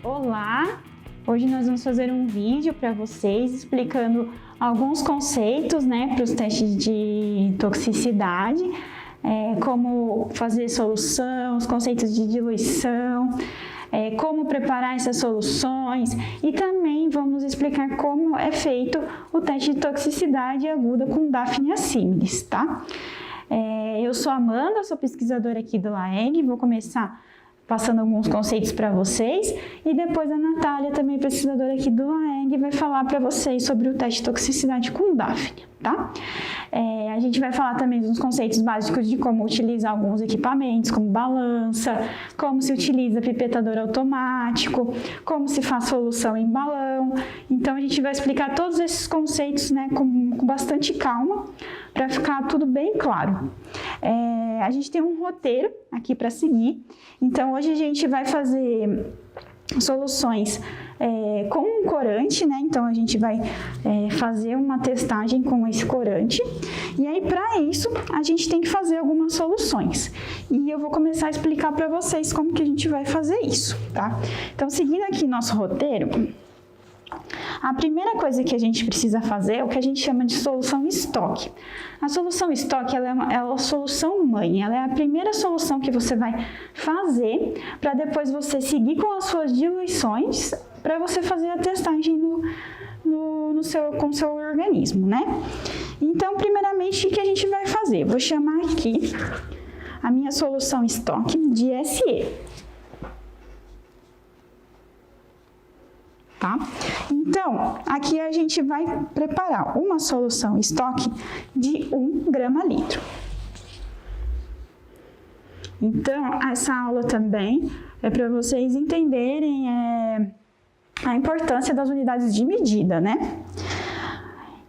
Olá! Hoje nós vamos fazer um vídeo para vocês explicando alguns conceitos, para os testes de toxicidade, como fazer solução, os conceitos de diluição, como preparar essas soluções e também vamos explicar como é feito o teste de toxicidade aguda com Daphnia similis, tá? Eu sou a Amanda, sou pesquisadora aqui do LAEG, vou começar passando alguns conceitos para vocês e depois a Natália, também pesquisadora aqui do LAEG, vai falar para vocês sobre o teste de toxicidade com Daphnia, tá? A gente vai falar também dos conceitos básicos de como utilizar alguns equipamentos, como balança, como se utiliza pipetador automático, como se faz solução em balão. Então a gente vai explicar todos esses conceitos, com bastante calma, para ficar tudo bem claro. A gente tem um roteiro aqui para seguir, então hoje a gente vai fazer soluções com um corante, então a gente vai fazer uma testagem com esse corante, e aí para isso a gente tem que fazer algumas soluções, e eu vou começar a explicar para vocês como que a gente vai fazer isso, tá? Então, seguindo aqui nosso roteiro, a primeira coisa que a gente precisa fazer é o que a gente chama de solução estoque. A solução estoque ela é a solução mãe, ela é a primeira solução que você vai fazer para depois você seguir com as suas diluições para você fazer a testagem com o seu organismo, Então, primeiramente, o que a gente vai fazer? Vou chamar aqui a minha solução estoque de SE. Tá? Então, aqui a gente vai preparar uma solução estoque de 1 grama/litro. Então, essa aula também é para vocês entenderem a importância das unidades de medida,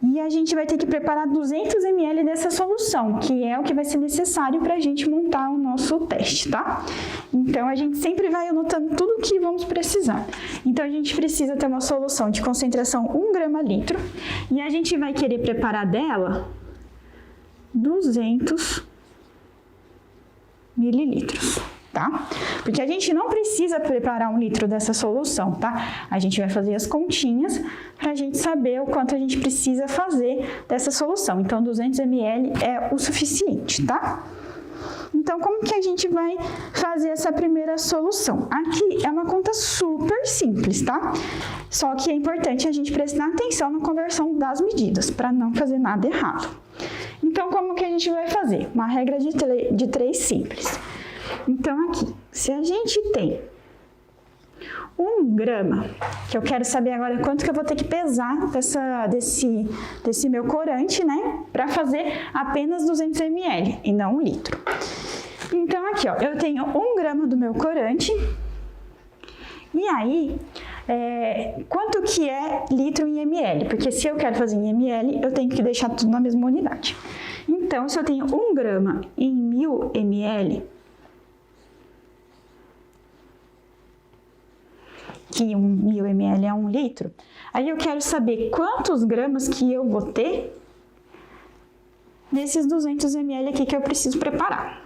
E a gente vai ter que preparar 200 ml dessa solução, que é o que vai ser necessário para a gente montar o nosso teste, tá? Então, a gente sempre vai anotando tudo o que vamos precisar. Então, a gente precisa ter uma solução de concentração 1 grama/litro e a gente vai querer preparar dela 200 mililitros. Tá? Porque a gente não precisa preparar 1 litro dessa solução, tá? A gente vai fazer as continhas para a gente saber o quanto a gente precisa fazer dessa solução. Então, 200 ml é o suficiente, tá? Então, como que a gente vai fazer essa primeira solução? Aqui é uma conta super simples, tá? Só que é importante a gente prestar atenção na conversão das medidas, para não fazer nada errado. Então, como que a gente vai fazer? Uma regra de 3 simples. Então, aqui, se a gente tem 1 grama, que eu quero saber agora quanto que eu vou ter que pesar desse meu corante, para fazer apenas 200 ml e não 1 litro. Então, aqui, ó, eu tenho 1 grama do meu corante, e aí, quanto que é litro em ml? Porque se eu quero fazer em ml, eu tenho que deixar tudo na mesma unidade. Então, se eu tenho 1 grama em 1000 ml, que 1000 ml é 1 litro, aí eu quero saber quantos gramas que eu vou ter nesses 200 ml aqui que eu preciso preparar.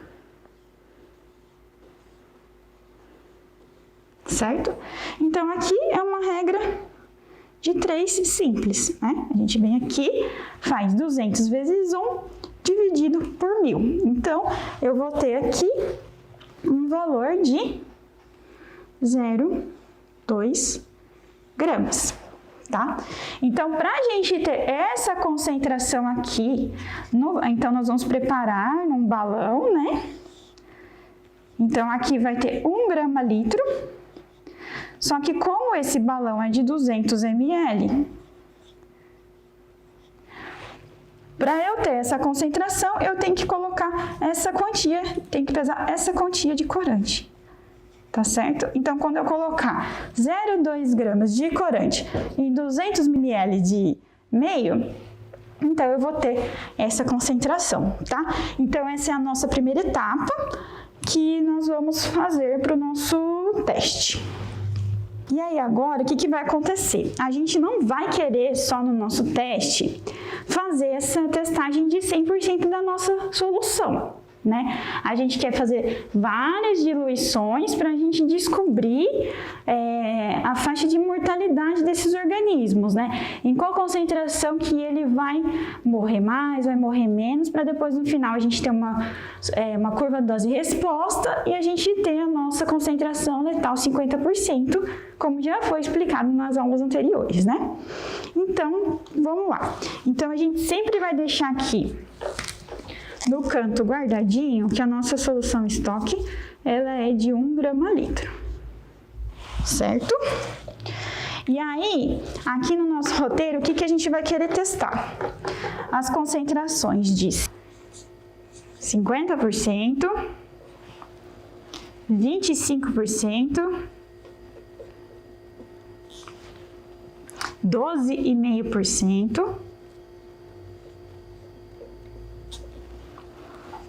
Certo? Então, aqui é uma regra de 3 simples, A gente vem aqui, faz 200 vezes 1 dividido por 1000. Então, eu vou ter aqui um valor de 0,2 gramas, tá? Então, para a gente ter essa concentração aqui, então nós vamos preparar num balão, Então, aqui vai ter 1 grama/litro, só que como esse balão é de 200 ml, para eu ter essa concentração, eu tenho que colocar essa quantia, tenho que pesar essa quantia de corante. Tá certo? Então, quando eu colocar 0,2 gramas de corante em 200 ml de meio, então eu vou ter essa concentração, tá? Então, essa é a nossa primeira etapa que nós vamos fazer para o nosso teste. E aí, agora, o que vai acontecer? A gente não vai querer só no nosso teste fazer essa testagem de 100% da nossa solução. né? A gente quer fazer várias diluições para a gente descobrir a faixa de mortalidade desses organismos, né? Em qual concentração que ele vai morrer mais, vai morrer menos, para depois no final a gente ter uma curva dose-resposta e a gente ter a nossa concentração letal 50%, como já foi explicado nas aulas anteriores, né? Então, vamos lá. Então, a gente sempre vai deixar aqui no canto guardadinho que a nossa solução estoque, ela é de 1 grama a litro, certo? E aí, aqui no nosso roteiro, o que a gente vai querer testar? As concentrações de 50%, 25%, 12,5%,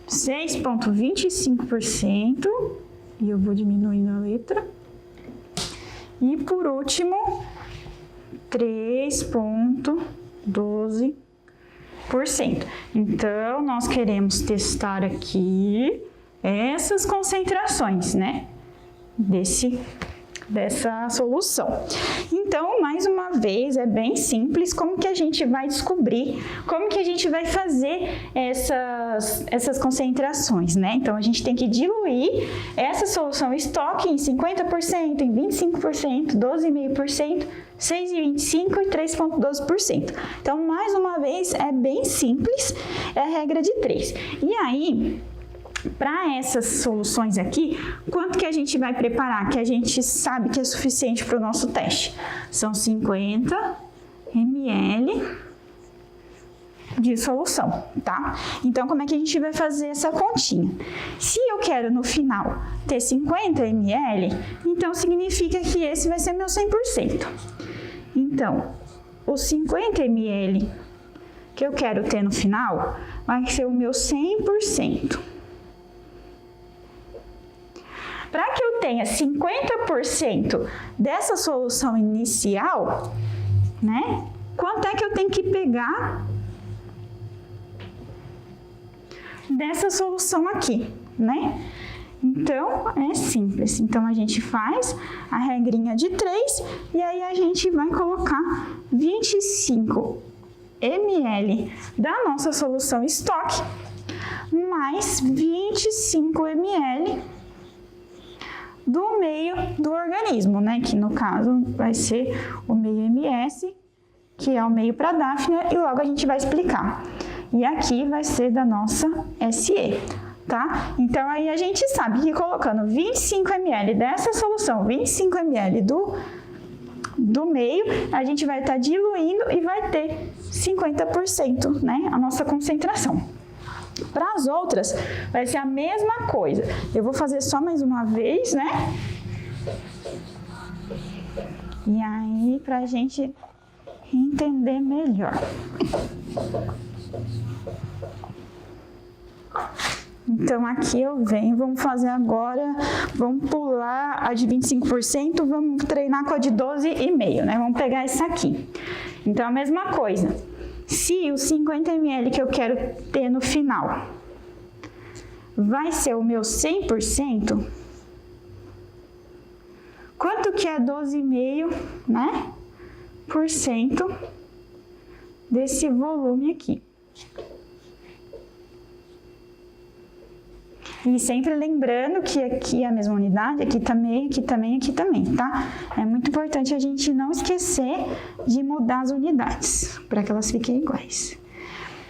6,25%, e eu vou diminuindo a letra, e por último, 3,12%. Então, nós queremos testar aqui essas concentrações, né, dessa solução. Então, mais uma vez, é bem simples como que a gente vai descobrir, como que a gente vai fazer essas concentrações, né? Então, a gente tem que diluir essa solução estoque em 50%, em 25%, 12,5%, 6,25% e 3,12%. Então, mais uma vez, é bem simples, é a regra de 3. E aí, para essas soluções aqui, quanto que a gente vai preparar, que a gente sabe que é suficiente para o nosso teste? São 50 ml de solução, tá? Então, como é que a gente vai fazer essa continha? Se eu quero no final ter 50 ml, então significa que esse vai ser meu 100%. Então, os 50 ml que eu quero ter no final vai ser o meu 100%. Para que eu tenha 50% dessa solução inicial, né? Quanto é que eu tenho que pegar dessa solução aqui, né? Então, é simples. Então, a gente faz a regrinha de 3 e aí a gente vai colocar 25 ml da nossa solução estoque mais 25 ml do meio do organismo, né? Que no caso vai ser o meio MS, que é o meio para Daphnia, e logo a gente vai explicar. E aqui vai ser da nossa SE, tá? Então aí a gente sabe que colocando 25 ml dessa solução, 25 ml do meio, a gente vai estar diluindo e vai ter 50%, né? A nossa concentração. Para as outras, vai ser a mesma coisa. Eu vou fazer só mais uma vez, né? E aí, para a gente entender melhor. Então, aqui eu venho, vamos fazer agora, vamos pular a de 25%, vamos treinar com a de 12,5%, né? Vamos pegar essa aqui. Então, a mesma coisa. Se os 50 ml que eu quero ter no final vai ser o meu 100%, quanto que é 12,5%, né? Por cento desse volume aqui. E sempre lembrando que aqui é a mesma unidade, aqui também, aqui também, aqui também, tá? É muito importante a gente não esquecer de mudar as unidades, para que elas fiquem iguais.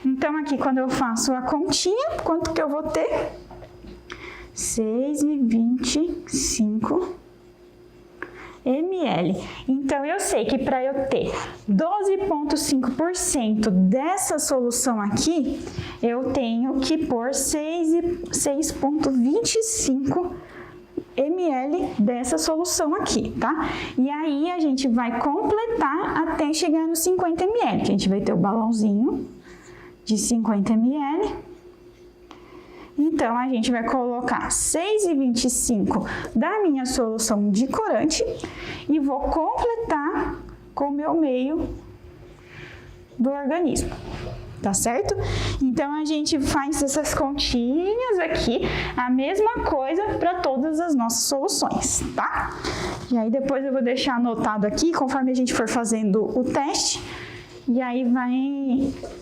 Então, aqui, quando eu faço a continha, quanto que eu vou ter? 6,25 ml. Então, eu sei que para eu ter 12,5% dessa solução aqui, eu tenho que pôr 6,25 ml dessa solução aqui, tá? E aí, a gente vai completar até chegar nos 50 ml, que a gente vai ter o balãozinho de 50 ml. Então, a gente vai colocar 6,25 da minha solução de corante e vou completar com o meu meio do organismo, tá certo? Então, a gente faz essas continhas aqui, a mesma coisa para todas as nossas soluções, tá? E aí, depois eu vou deixar anotado aqui, conforme a gente for fazendo o teste, e aí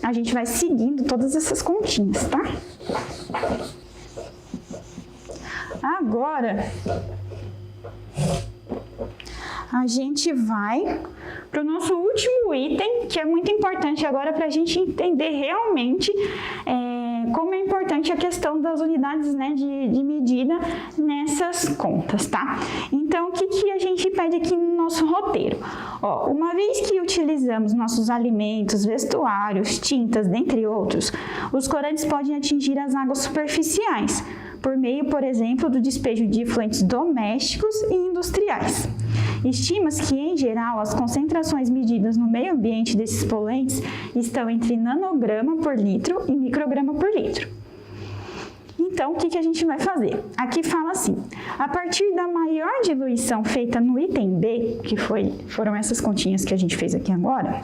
a gente vai seguindo todas essas continhas, tá? Agora, a gente vai para o nosso último item, que é muito importante agora para a gente entender realmente como é importante a questão das unidades, né, de medida nessas contas, tá? Então, o que a gente pede aqui no nosso roteiro? Ó, uma vez que utilizamos nossos alimentos, vestuários, tintas, dentre outros, os corantes podem atingir as águas superficiais, por meio, por exemplo, do despejo de efluentes domésticos e industriais. Estima-se que, em geral, as concentrações medidas no meio ambiente desses poluentes estão entre nanograma por litro e micrograma por litro. Então, o que a gente vai fazer? Aqui fala assim, a partir da maior diluição feita no item B, que foram essas continhas que a gente fez aqui agora,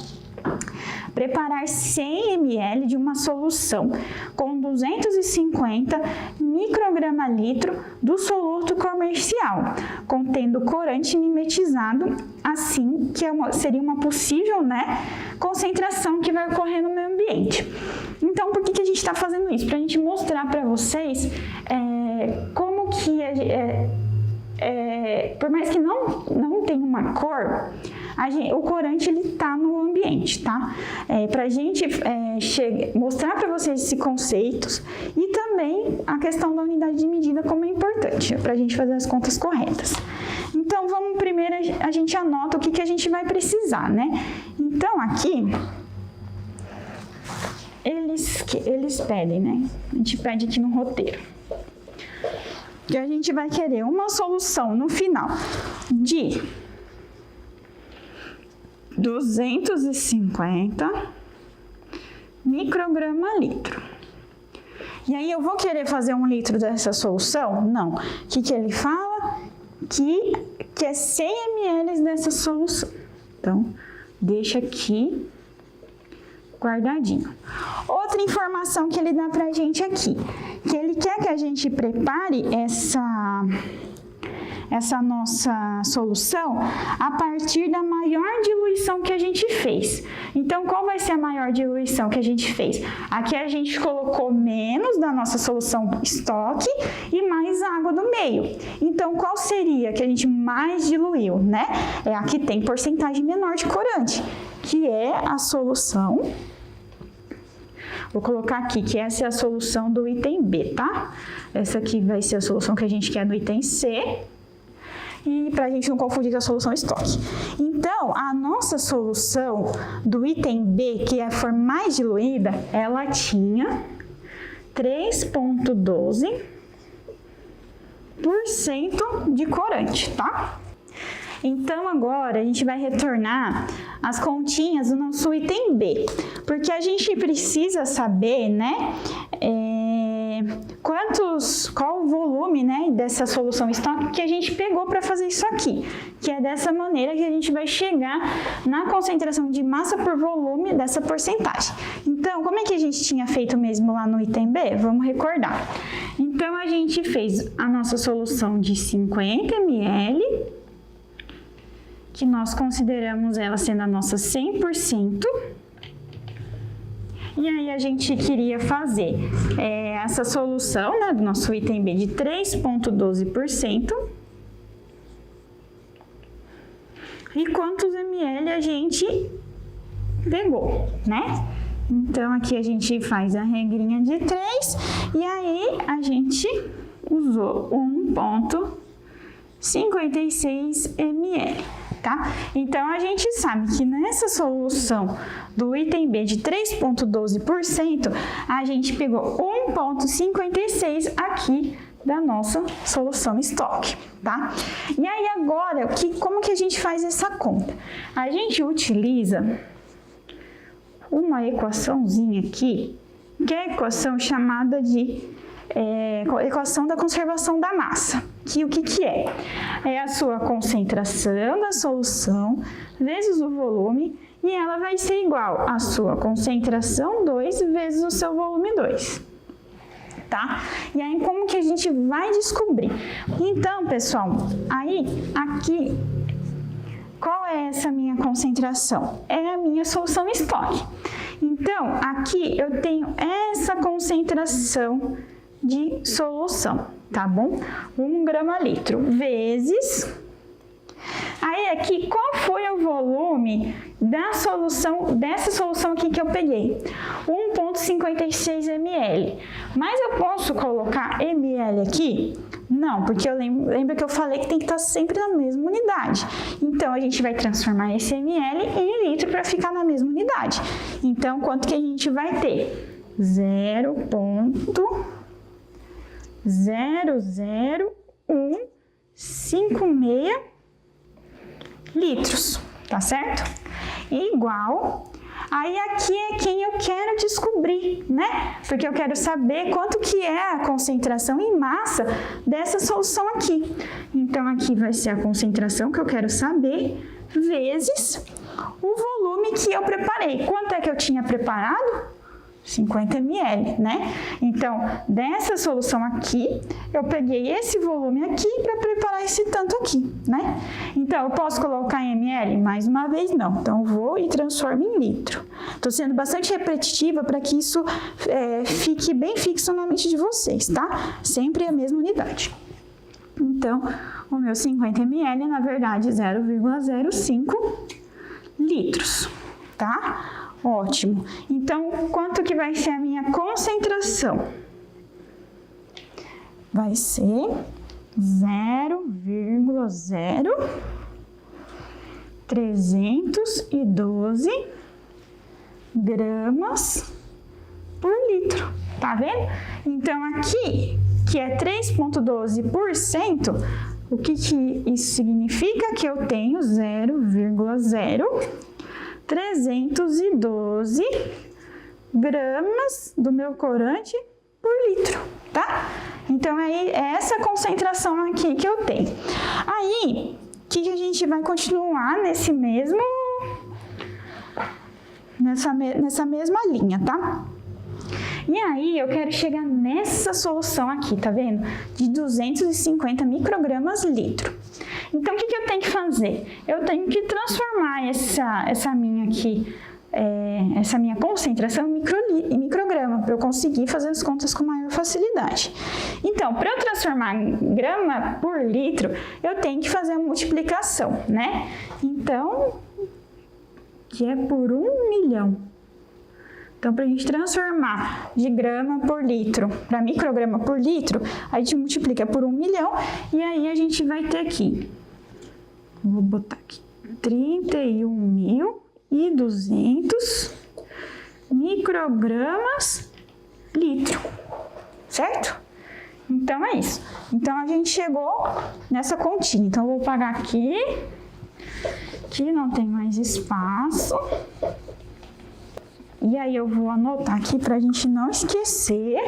preparar 100 ml de uma solução com 250 micrograma litro do soluto comercial, contendo corante mimetizado, assim que seria uma possível, né, concentração que vai ocorrer no meio ambiente. Então, por que a gente está fazendo isso? Para a gente mostrar para vocês como que por mais que não tenha uma cor, o corante ele está no ambiente, tá? Para a gente mostrar para vocês esses conceitos e também a questão da unidade de medida como é importante para a gente fazer as contas corretas. Então, vamos primeiro, a gente anota o que a gente vai precisar, né? Então, aqui, eles pedem, né? A gente pede aqui no roteiro. Que a gente vai querer uma solução no final de 250 micrograma litro. E aí eu vou querer fazer 1 litro dessa solução? Não. O que ele fala? Que é 100 ml dessa solução. Então, deixa aqui guardadinho. Outra informação que ele dá pra gente aqui, que ele quer que a gente prepare essa nossa solução a partir da maior diluição que a gente fez. Então, qual vai ser a maior diluição que a gente fez? Aqui a gente colocou menos da nossa solução estoque e mais água do meio. Então, qual seria que a gente mais diluiu, né? É a que tem porcentagem menor de corante, que é a solução... Vou colocar aqui que essa é a solução do item B, tá? Essa aqui vai ser a solução que a gente quer no item C. E para a gente não confundir com a solução estoque. Então, a nossa solução do item B, que for mais diluída, ela tinha 3,12% de corante, tá? Então, agora a gente vai retornar as continhas do nosso item B, porque a gente precisa saber, né, qual o volume, né, dessa solução estoque que a gente pegou para fazer isso aqui, que é dessa maneira que a gente vai chegar na concentração de massa por volume dessa porcentagem. Então, como é que a gente tinha feito mesmo lá no item B? Vamos recordar. Então, a gente fez a nossa solução de 50 ml, que nós consideramos ela sendo a nossa 100%. E aí, a gente queria fazer essa solução, né, do nosso item B de 3,12%. E quantos ml a gente pegou, né? Então, aqui a gente faz a regrinha de 3 e aí a gente usou 1,56 ml. Tá? Então, a gente sabe que nessa solução do item B de 3,12%, a gente pegou 1,56 aqui da nossa solução estoque, tá? E aí, agora, como que a gente faz essa conta? A gente utiliza uma equaçãozinha aqui, que é a equação chamada de equação da conservação da massa, que o que é? É a sua concentração da solução vezes o volume e ela vai ser igual à sua concentração 2 vezes o seu volume 2. Tá? E aí, como que a gente vai descobrir? Então, pessoal, aí, aqui, qual é essa minha concentração? É a minha solução estoque. Então, aqui eu tenho essa concentração de solução, tá bom? 1 grama litro vezes... Aí aqui, qual foi o volume dessa solução aqui que eu peguei? 1,56 ml. Mas eu posso colocar ml aqui? Não, porque eu lembro que eu falei que tem que estar sempre na mesma unidade. Então, a gente vai transformar esse ml em litro para ficar na mesma unidade. Então, quanto que a gente vai ter? 0,00156 litros, tá certo? Igual, aí aqui é quem eu quero descobrir, né? Porque eu quero saber quanto que é a concentração em massa dessa solução aqui. Então, aqui vai ser a concentração que eu quero saber, vezes o volume que eu preparei. Quanto é que eu tinha preparado? 50 ml, né? Então, dessa solução aqui, eu peguei esse volume aqui para preparar esse tanto aqui, né? Então, eu posso colocar em ml? Mais uma vez, não. Então, eu vou e transformo em litro. Estou sendo bastante repetitiva para que isso fique bem fixo na mente de vocês, tá? Sempre a mesma unidade. Então, o meu 50 ml, na verdade, 0,05 litros, tá? Ótimo. Então, quanto que vai ser a minha concentração? Vai ser 0,0312 gramas por litro. Tá vendo? Então, aqui, que é 3,12%, o que isso significa? Que eu tenho 0,0312 gramas do meu corante por litro, tá? Então, aí, é essa concentração aqui que eu tenho. Aí, o que a gente vai continuar nessa mesma linha, tá? E aí, eu quero chegar nessa solução aqui, tá vendo? De 250 microgramas litro. Então, o que eu tenho que fazer? Eu tenho que transformar essa minha concentração em micrograma, para eu conseguir fazer as contas com maior facilidade. Então, para eu transformar em grama por litro, eu tenho que fazer a multiplicação, né? Então, que é por 1 milhão. Então, para a gente transformar de grama por litro para micrograma por litro, a gente multiplica por 1 milhão e aí a gente vai ter aqui, vou botar aqui, 31.200 microgramas litro, certo? Então, é isso. Então, a gente chegou nessa continha. Então, eu vou pagar aqui, que não tem mais espaço. E aí, eu vou anotar aqui para a gente não esquecer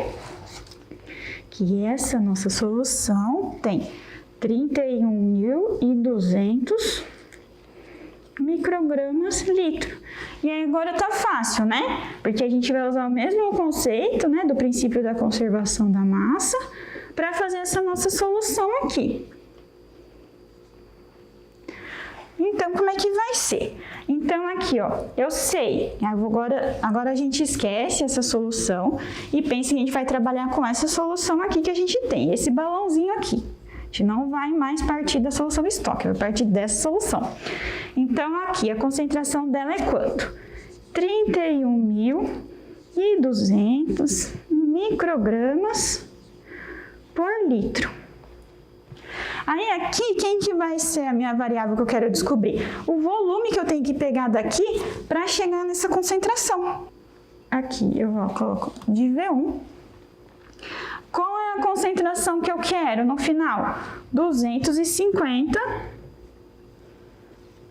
que essa nossa solução tem 31.200 microgramas litro. E aí, agora tá fácil, né? Porque a gente vai usar o mesmo conceito, né, do princípio da conservação da massa para fazer essa nossa solução aqui. Então, como é que vai ser? Então, aqui, ó, eu sei, agora a gente esquece essa solução e pensa que a gente vai trabalhar com essa solução aqui que a gente tem, esse balãozinho aqui. A gente não vai mais partir da solução estoque, vai partir dessa solução. Então, aqui, a concentração dela é quanto? 31.200 microgramas por litro. Aí aqui, quem que vai ser a minha variável que eu quero descobrir? O volume que eu tenho que pegar daqui para chegar nessa concentração. Aqui eu coloco de V1. Qual é a concentração que eu quero no final? 250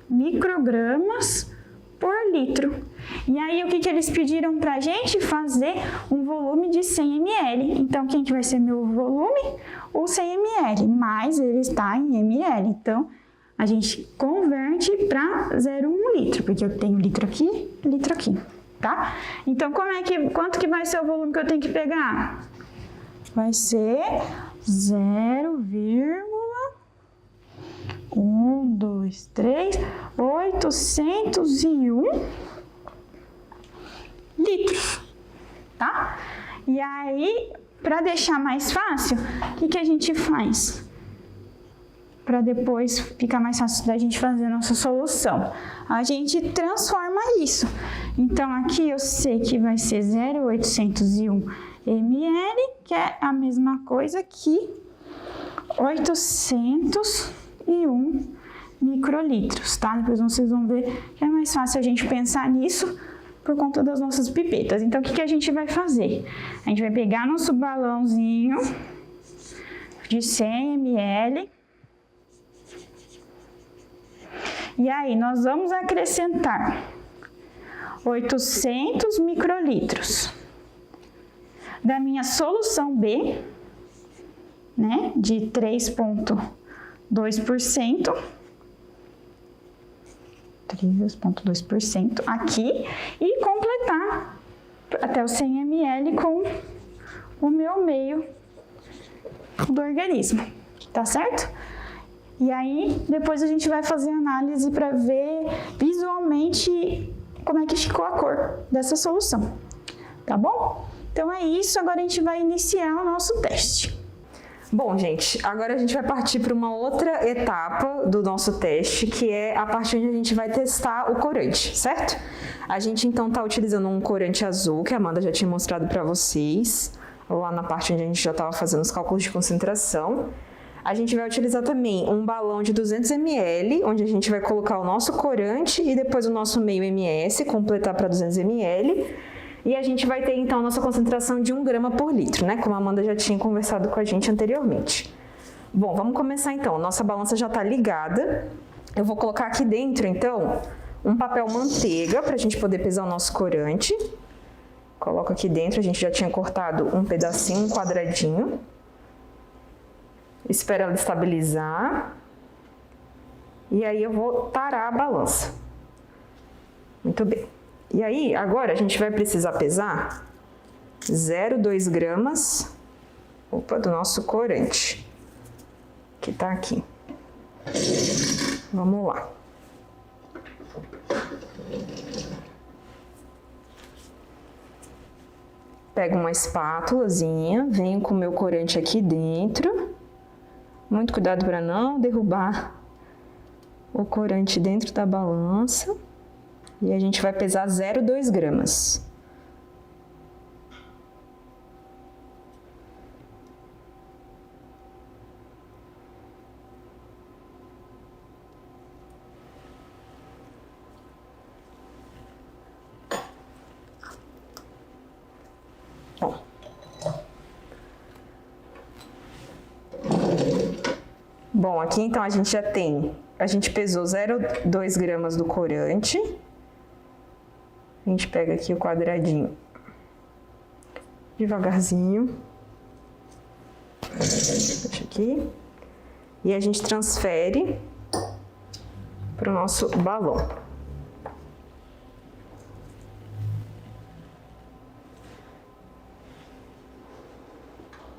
microgramas por litro. E aí, o que eles pediram pra gente? Fazer um volume de 100 ml. Então, quem que vai ser meu volume? O 100 ml, mas ele está em ml. Então, a gente converte para 0,1 litro, porque eu tenho litro aqui, tá? Então, quanto que vai ser o volume que eu tenho que pegar? Vai ser 801 litros, tá? E aí, para deixar mais fácil, o que a gente faz? Para depois ficar mais fácil da gente fazer a nossa solução. A gente transforma isso. Então, aqui eu sei que vai ser 0,801 ml, que é a mesma coisa que 801 microlitros, tá? Depois vocês vão ver que é mais fácil a gente pensar nisso por conta das nossas pipetas. Então, o que a gente vai fazer? A gente vai pegar nosso balãozinho de 100 ml. E aí, nós vamos acrescentar 800 microlitros da minha solução B, né, de 3,2%. 3,2% aqui e completar até os 100 ml com o meu meio do organismo, tá certo? E aí, depois a gente vai fazer análise para ver visualmente como é que ficou a cor dessa solução, tá bom? Então é isso, agora a gente vai iniciar o nosso teste. Bom, gente, agora a gente vai partir para uma outra etapa do nosso teste, que é a parte onde a gente vai testar o corante, certo? A gente então está utilizando um corante azul, que a Amanda já tinha mostrado para vocês, lá na parte onde a gente já estava fazendo os cálculos de concentração. A gente vai utilizar também um balão de 200 ml, onde a gente vai colocar o nosso corante e depois o nosso meio MS, completar para 200 ml. E a gente vai ter então a nossa concentração de 1 grama por litro, né? Como a Amanda já tinha conversado com a gente anteriormente. Bom, vamos começar então. Nossa balança já está ligada. Eu vou colocar aqui dentro então um papel manteiga para a gente poder pesar o nosso corante. Coloco aqui dentro, a gente já tinha cortado um pedacinho, um quadradinho. Espero ela estabilizar. E aí eu vou tarar a balança. Muito bem. E aí, agora a gente vai precisar pesar 0,2 gramas do nosso corante, que tá aqui. Vamos lá. Pego uma espátulazinha, venho com o meu corante aqui dentro. Muito cuidado para não derrubar o corante dentro da balança. E a gente vai pesar 0,2 gramas. Bom, aqui então a gente pesou 0,2 gramas do corante. A gente pega aqui o quadradinho devagarzinho. Deixa aqui. E a gente transfere para o nosso balão. Vou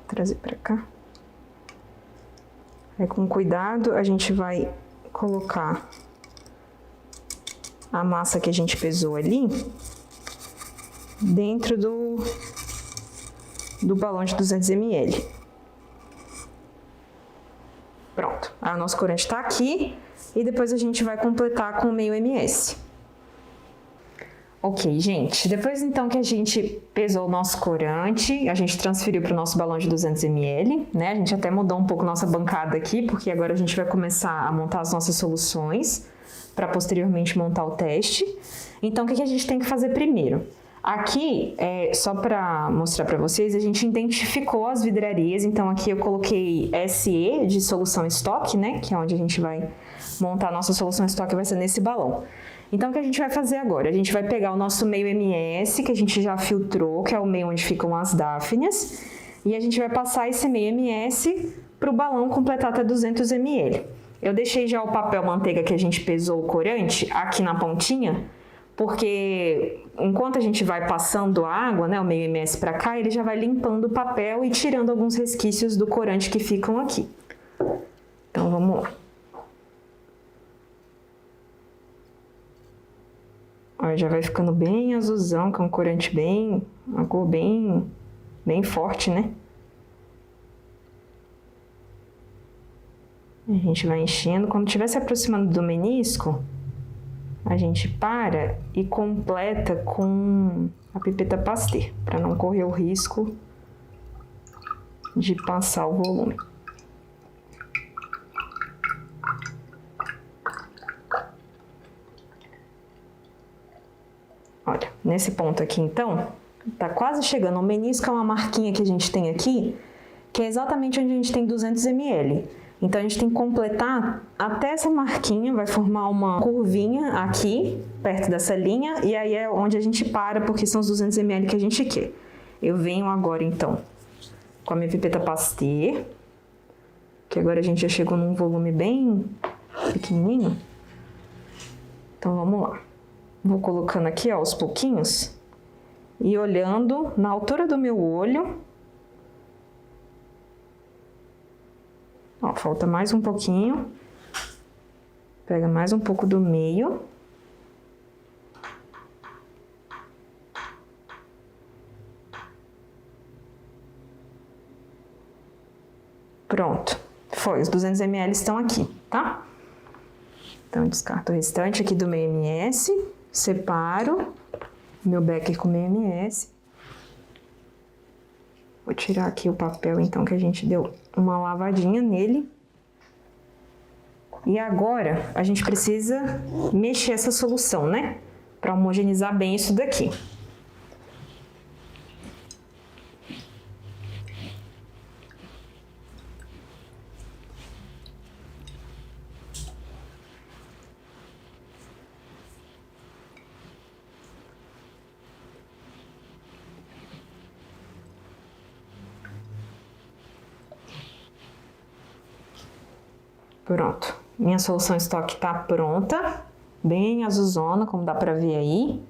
trazer para cá. Aí, com cuidado, a gente vai colocar a massa que a gente pesou ali dentro do balão de 200 ml. Pronto, aí o nosso corante está aqui e depois a gente vai completar com o meio MS. Ok, gente, depois então que a gente pesou o nosso corante, a gente transferiu para o nosso balão de 200 ml, né? A gente até mudou um pouco nossa bancada aqui, porque agora a gente vai começar a montar as nossas soluções para posteriormente montar o teste. Então, o que a gente tem que fazer primeiro? Aqui, só para mostrar para vocês, a gente identificou as vidrarias. Então, aqui eu coloquei SE de solução estoque, né? Que é onde a gente vai montar a nossa solução estoque, vai ser nesse balão. Então, o que a gente vai fazer agora? A gente vai pegar o nosso meio MS, que a gente já filtrou, que é o meio onde ficam as dáfnias, e a gente vai passar esse meio MS para o balão completar até 200 ml. Eu deixei já o papel manteiga que a gente pesou o corante aqui na pontinha, porque enquanto a gente vai passando a água, né, o meio ms para cá, ele já vai limpando o papel e tirando alguns resquícios do corante que ficam aqui. Então, vamos lá. Olha, já vai ficando bem azulzão, com um corante bem, uma cor bem forte, né? A gente vai enchendo. Quando estiver se aproximando do menisco, a gente para e completa com a pipeta Pasteur, para não correr o risco de passar o volume. Olha, nesse ponto aqui então, tá quase chegando. O menisco é uma marquinha que a gente tem aqui, que é exatamente onde a gente tem 200 ml. Então, a gente tem que completar até essa marquinha, vai formar uma curvinha aqui, perto dessa linha, e aí é onde a gente para, porque são os 200 ml que a gente quer. Eu venho agora, então, com a minha pipeta Pasteur, que agora a gente já chegou num volume bem pequenininho. Então, vamos lá. Vou colocando aqui, ó, aos pouquinhos, e olhando na altura do meu olho. Ó, falta mais um pouquinho. Pega mais um pouco do meio. Pronto. Foi, os 200 ml estão aqui, tá? Então, descarto o restante aqui do meio ms. Separo meu becker com meio ms. Vou tirar aqui o papel, então, que a gente deu uma lavadinha nele. E agora, a gente precisa mexer essa solução, né? Para homogeneizar bem isso daqui. Pronto, minha solução estoque tá pronta, bem azulzona, como dá pra ver aí.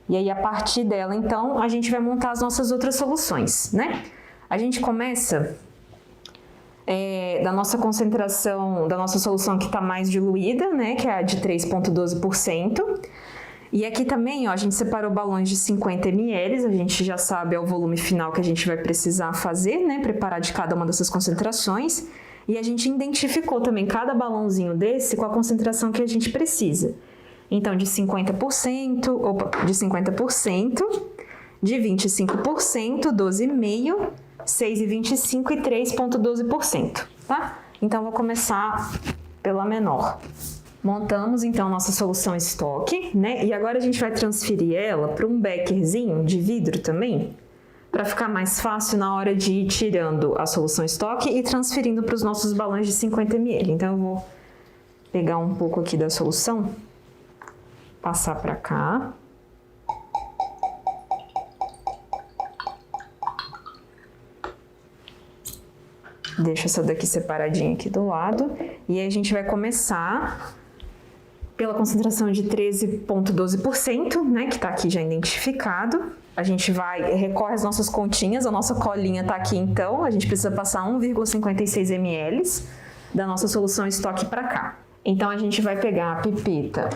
E aí, a partir dela, então, a gente vai montar as nossas outras soluções, né? A gente começa da nossa concentração, da nossa solução que tá mais diluída, né? Que é a de 3,12%. E aqui também, ó, a gente separou balões de 50 ml, a gente já sabe é o volume final que a gente vai precisar fazer, né? Preparar de cada uma dessas concentrações. E a gente identificou também cada balãozinho desse com a concentração que a gente precisa. Então, de 50%, de 25%, 12,5%, 6,25% e 3,12%, tá? Então, vou começar pela menor. Montamos, então, nossa solução estoque, né? E agora a gente vai transferir ela para um beckerzinho de vidro também, para ficar mais fácil na hora de ir tirando a solução estoque e transferindo para os nossos balões de 50 ml. Então, eu vou pegar um pouco aqui da solução, passar para cá. Deixa essa daqui separadinha aqui do lado. E aí a gente vai começar pela concentração de 13,12%, né, que tá aqui já identificado. A gente recorre às nossas continhas, a nossa colinha tá aqui então, a gente precisa passar 1,56 ml da nossa solução estoque para cá. Então, a gente vai pegar a pipeta,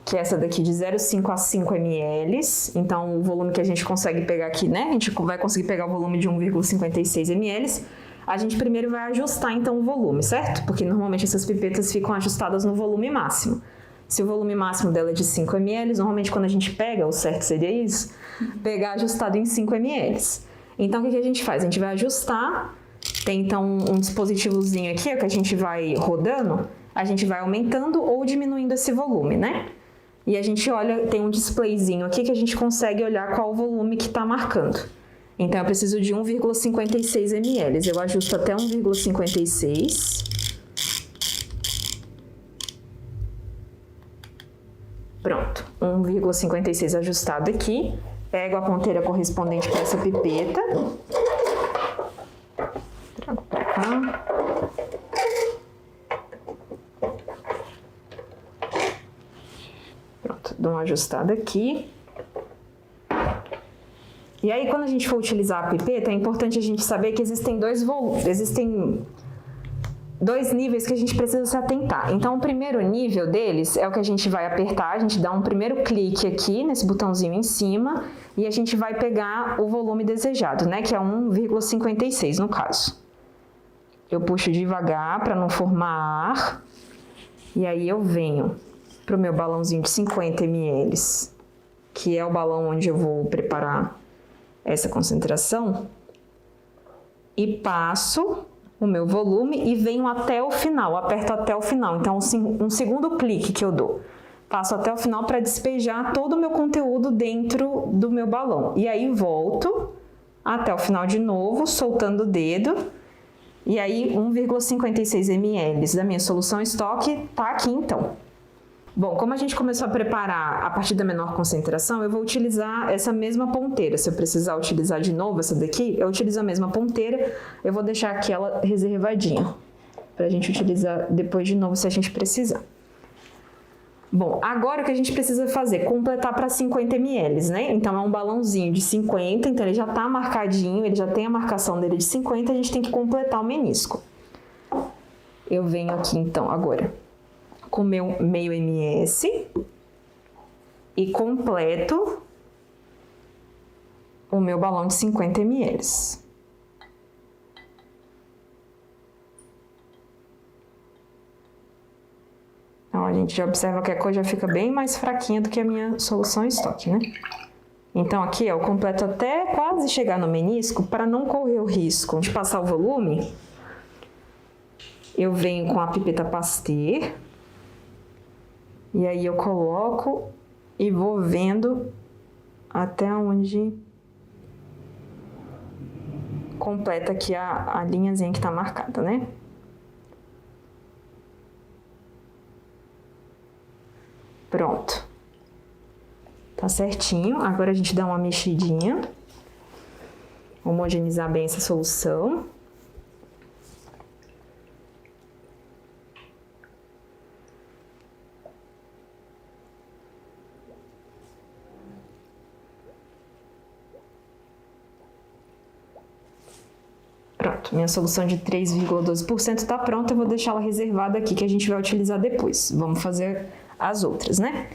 que é essa daqui de 0,5 a 5 ml, então o volume que a gente consegue pegar aqui, né, a gente vai conseguir pegar o volume de 1,56 ml, a gente primeiro vai ajustar então o volume, certo? Porque normalmente essas pipetas ficam ajustadas no volume máximo. Se o volume máximo dela é de 5 ml, normalmente quando a gente pega, o certo seria isso, pegar ajustado em 5 ml. Então, o que a gente faz? A gente vai ajustar, tem então um dispositivozinho aqui, que a gente vai rodando, a gente vai aumentando ou diminuindo esse volume, né? E a gente olha, tem um displayzinho aqui que a gente consegue olhar qual o volume que está marcando. Então, eu preciso de 1,56 ml. Eu ajusto até 1,56. Pronto, 1,56 ajustado aqui. Pego a ponteira correspondente para essa pipeta. Trago para cá. Dou uma ajustada aqui. E aí, quando a gente for utilizar a pipeta, é importante a gente saber que existem dois níveis que a gente precisa se atentar. Então, o primeiro nível deles é o que a gente vai apertar, a gente dá um primeiro clique aqui nesse botãozinho em cima e a gente vai pegar o volume desejado, né, que é 1,56 no caso. Eu puxo devagar para não formar ar e aí eu venho para o meu balãozinho de 50 ml, que é o balão onde eu vou preparar essa concentração, e passo o meu volume e venho até o final, aperto até o final. Então, um segundo clique que eu dou. Passo até o final para despejar todo o meu conteúdo dentro do meu balão. E aí volto até o final de novo, soltando o dedo. E aí 1,56 ml da minha solução estoque tá aqui então. Bom, como a gente começou a preparar a partir da menor concentração, eu vou utilizar essa mesma ponteira. Se eu precisar utilizar de novo essa daqui, eu utilizo a mesma ponteira. Eu vou deixar aqui ela reservadinha, pra gente utilizar depois de novo se a gente precisar. Bom, agora o que a gente precisa fazer? Completar para 50 ml, né? Então é um balãozinho de 50, então ele já tá marcadinho, ele já tem a marcação dele de 50, a gente tem que completar o menisco. Eu venho aqui então agora com meu meio ms e completo o meu balão de 50 ml. Então, a gente já observa que a cor já fica bem mais fraquinha do que a minha solução estoque, né? Então, aqui, ó, eu completo até quase chegar no menisco para não correr o risco de passar o volume. Eu venho com a pipeta Pasteur. E aí eu coloco e vou vendo até onde completa aqui a linhazinha que tá marcada, né? Pronto. Tá certinho. Agora a gente dá uma mexidinha. Homogeneizar bem essa solução. Pronto, minha solução de 3,12% está pronta, eu vou deixar ela reservada aqui que a gente vai utilizar depois. Vamos fazer as outras, né?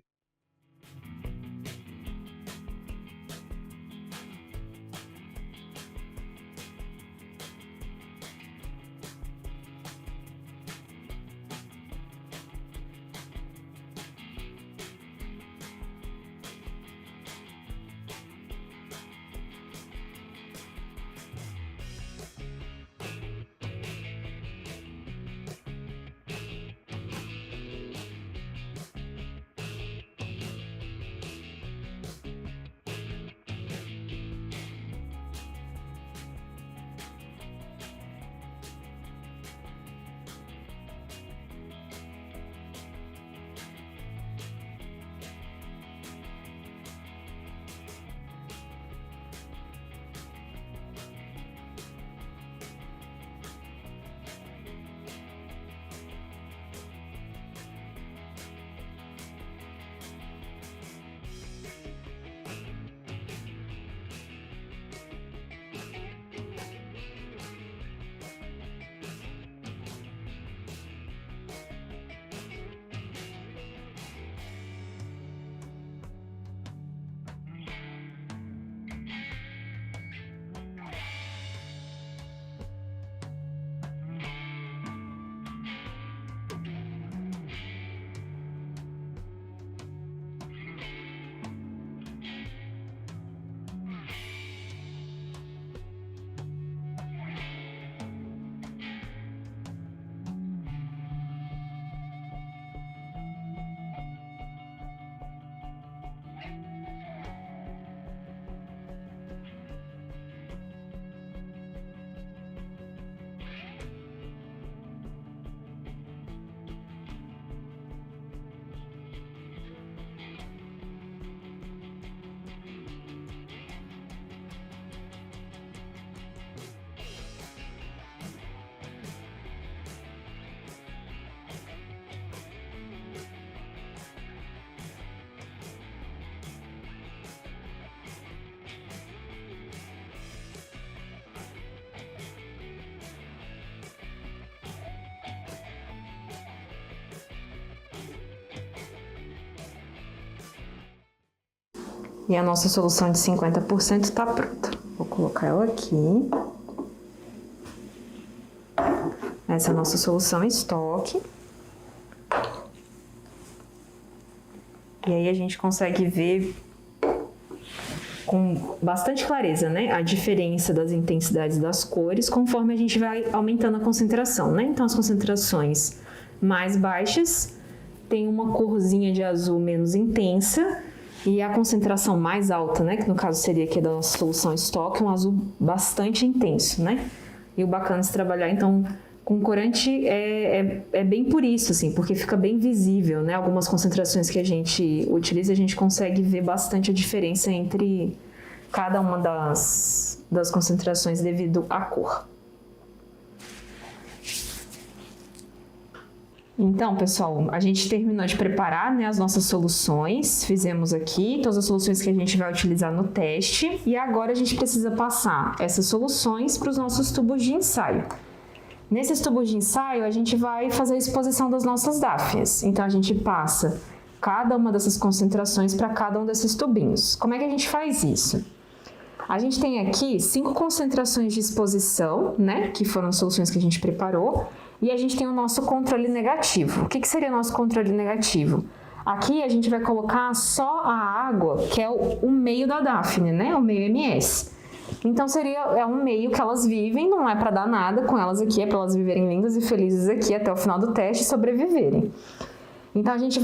E a nossa solução de 50% está pronta. Vou colocar ela aqui. Essa é a nossa solução em estoque. E aí a gente consegue ver com bastante clareza, né, a diferença das intensidades das cores conforme a gente vai aumentando a concentração, né? Então, as concentrações mais baixas tem uma corzinha de azul menos intensa e a concentração mais alta, né, que no caso seria aqui da nossa solução estoque, um azul bastante intenso, né? E o bacana de trabalhar, então, com corante é bem por isso, assim, porque fica bem visível, né? Algumas concentrações que a gente utiliza, a gente consegue ver bastante a diferença entre cada uma das concentrações devido à cor. Então, pessoal, a gente terminou de preparar, né, as nossas soluções, fizemos aqui todas as soluções que a gente vai utilizar no teste, e agora a gente precisa passar essas soluções para os nossos tubos de ensaio. Nesses tubos de ensaio, a gente vai fazer a exposição das nossas dáfnias. Então, a gente passa cada uma dessas concentrações para cada um desses tubinhos. Como é que a gente faz isso? A gente tem aqui 5 concentrações de exposição, né? Que foram as soluções que a gente preparou. E a gente tem o nosso controle negativo. O que seria o nosso controle negativo? Aqui a gente vai colocar só a água, que é o meio da dáfnia, né? O meio MS. Então é um meio que elas vivem, não é para dar nada com elas aqui, é para elas viverem lindas e felizes aqui até o final do teste e sobreviverem. Então a gente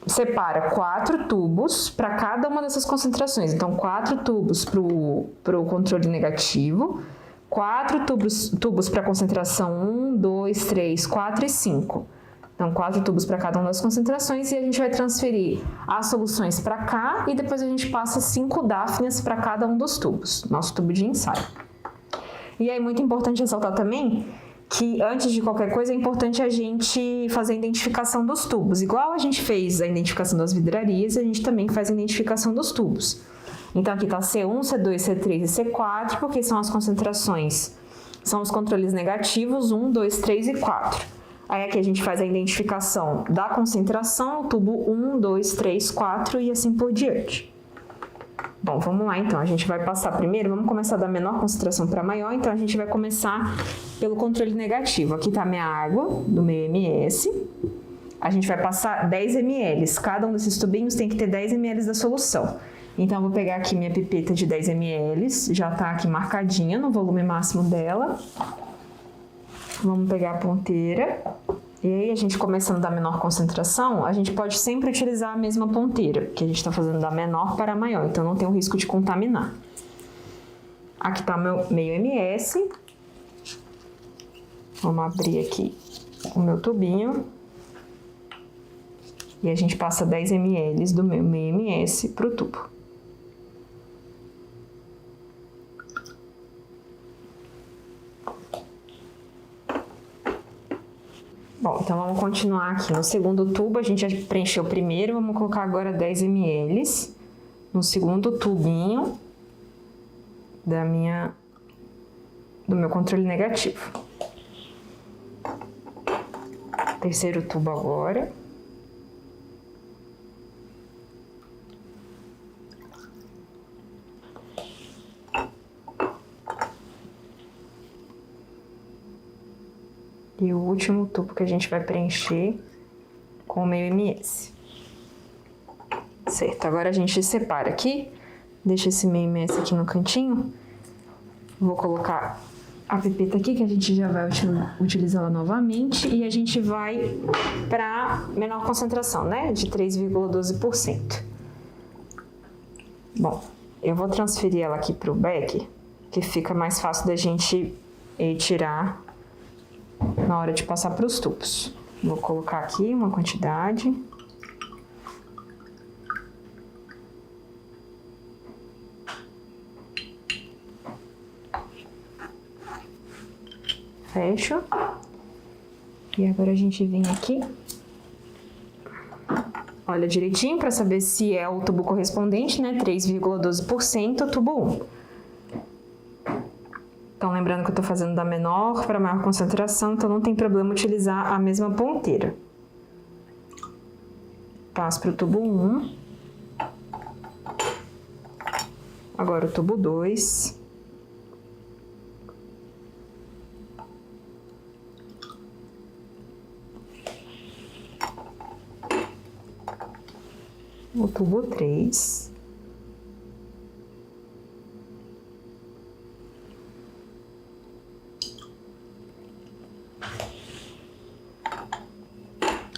separa 4 tubos para cada uma dessas concentrações. Então 4 tubos para o controle negativo, 4 tubos para concentração 1, 2, 3, 4 e 5. Então, 4 tubos para cada uma das concentrações e a gente vai transferir as soluções para cá e depois a gente passa 5 dáfnias para cada um dos tubos, nosso tubo de ensaio. E aí, muito importante ressaltar também que antes de qualquer coisa é importante a gente fazer a identificação dos tubos. Igual a gente fez a identificação das vidrarias, a gente também faz a identificação dos tubos. Então, aqui está C1, C2, C3 e C4, porque são as concentrações, são os controles negativos 1, 2, 3 e 4. Aí aqui a gente faz a identificação da concentração, tubo 1, 2, 3, 4 e assim por diante. Bom, vamos lá então, a gente vai passar primeiro, vamos começar da menor concentração para maior, então a gente vai começar pelo controle negativo. Aqui está a minha água do meio MS, a gente vai passar 10 ml, cada um desses tubinhos tem que ter 10 ml da solução. Então eu vou pegar aqui minha pipeta de 10 ml, já está aqui marcadinha no volume máximo dela. Vamos pegar a ponteira, e aí a gente começando da menor concentração, a gente pode sempre utilizar a mesma ponteira, porque a gente está fazendo da menor para a maior, então não tem o risco de contaminar. Aqui está o meu meio MS, vamos abrir aqui o meu tubinho, e a gente passa 10 ml do meu meio MS para o tubo. Bom, então vamos continuar aqui. No segundo tubo, a gente já preencheu o primeiro, vamos colocar agora 10 ml no segundo tubinho do meu controle negativo. Terceiro tubo agora. E o último tubo que a gente vai preencher com o meio MS. Certo, agora a gente separa aqui, deixa esse meio MS aqui no cantinho. Vou colocar a pipeta aqui, que a gente já vai utilizar ela novamente. E a gente vai para menor concentração, né? De 3,12%. Bom, eu vou transferir ela aqui para o becker, que fica mais fácil da gente tirar na hora de passar para os tubos. Vou colocar aqui uma quantidade. Fecho. E agora a gente vem aqui. Olha direitinho para saber se é o tubo correspondente, né? 3,12%, tubo 1. Então, lembrando que eu estou fazendo da menor para maior concentração, então não tem problema utilizar a mesma ponteira. Passo para o tubo 1. Agora o tubo 2. O tubo 3.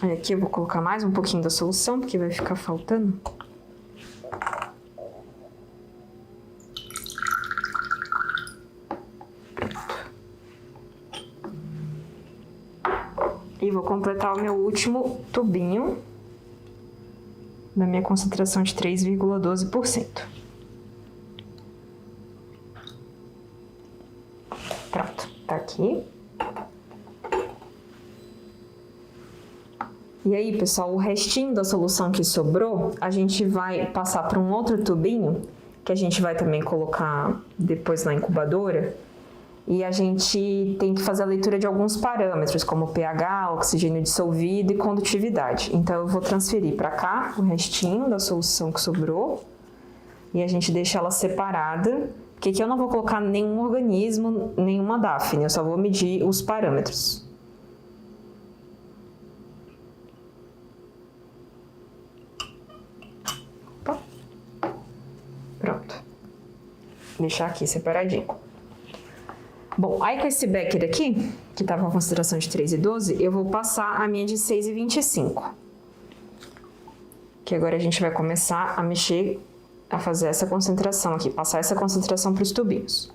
Aí aqui eu vou colocar mais um pouquinho da solução, porque vai ficar faltando. E vou completar o meu último tubinho da minha concentração de 3,12%. Pronto, tá aqui. E aí, pessoal, o restinho da solução que sobrou, a gente vai passar para um outro tubinho, que a gente vai também colocar depois na incubadora. E a gente tem que fazer a leitura de alguns parâmetros, como pH, oxigênio dissolvido e condutividade. Então, eu vou transferir para cá o restinho da solução que sobrou e a gente deixa ela separada, porque aqui eu não vou colocar nenhum organismo, nenhuma Daphne, eu só vou medir os parâmetros. Opa. Pronto. Deixar aqui separadinho. Bom, aí com esse becker aqui, que estava com a concentração de 3,12, eu vou passar a minha de 6,25. Que agora a gente vai começar a mexer, a fazer essa concentração aqui, passar essa concentração para os tubinhos.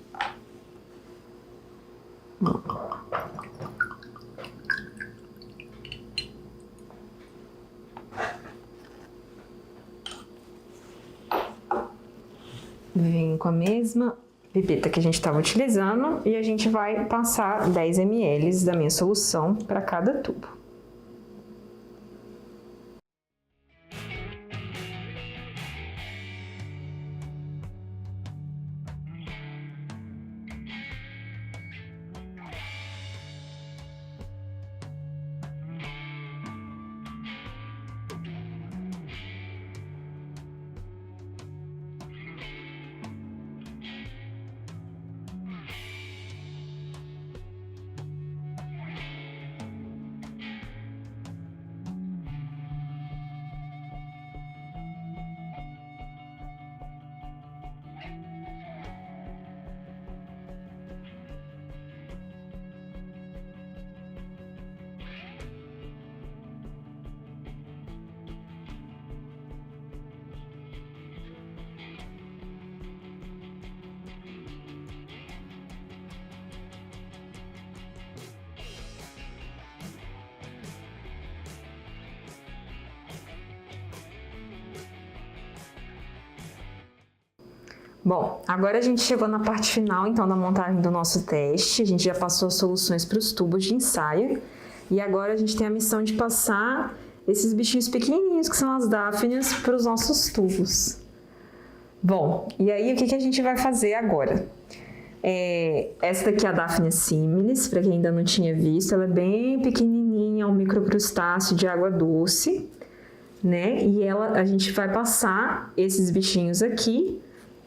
Vem com a mesma pipeta que a gente estava utilizando e a gente vai passar 10 ml da minha solução para cada tubo. Bom, agora a gente chegou na parte final, então, da montagem do nosso teste. A gente já passou as soluções para os tubos de ensaio. E agora a gente tem a missão de passar esses bichinhos pequenininhos, que são as Daphnias, para os nossos tubos. Bom, e aí o que a gente vai fazer agora? Essa daqui é a Daphnia similis, para quem ainda não tinha visto. Ela é bem pequenininha, é um microcrustáceo de água doce, né? E a gente vai passar esses bichinhos aqui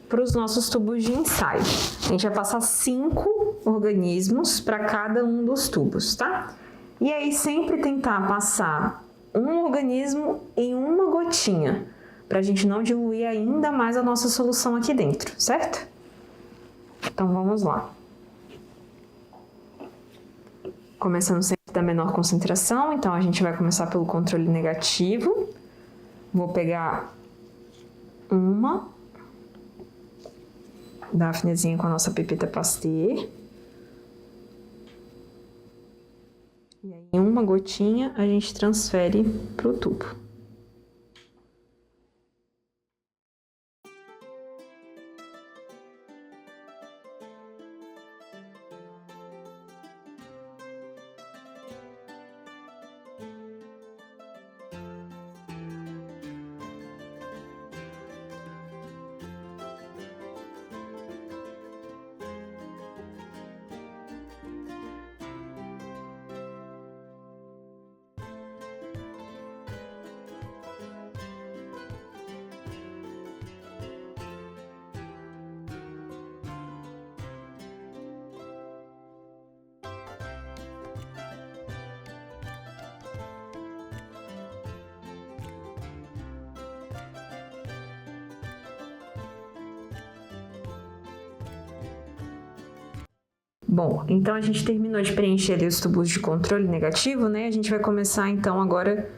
para os nossos tubos de ensaio. A gente vai passar 5 organismos para cada um dos tubos, tá? E aí sempre tentar passar um organismo em uma gotinha, para a gente não diluir ainda mais a nossa solução aqui dentro, certo? Então vamos lá. Começando sempre da menor concentração, então a gente vai começar pelo controle negativo. Vou pegar uma Daphnezinha com a nossa pipeta Pasteur. E aí, em uma gotinha, a gente transfere para o tubo. Bom, então a gente terminou de preencher ali os tubos de controle negativo, né? A gente vai começar então agora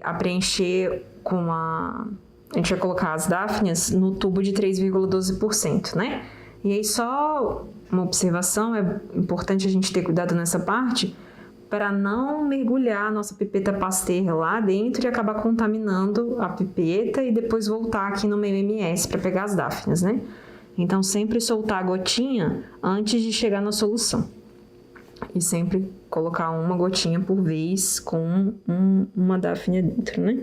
a preencher a gente vai colocar as dáfnias no tubo de 3,12%, né? E aí só uma observação, é importante a gente ter cuidado nessa parte para não mergulhar a nossa pipeta Pasteur lá dentro e acabar contaminando a pipeta e depois voltar aqui no meu MS para pegar as dáfnias, né? Então, sempre soltar a gotinha antes de chegar na solução. E sempre colocar uma gotinha por vez com uma dáfnia dentro, né?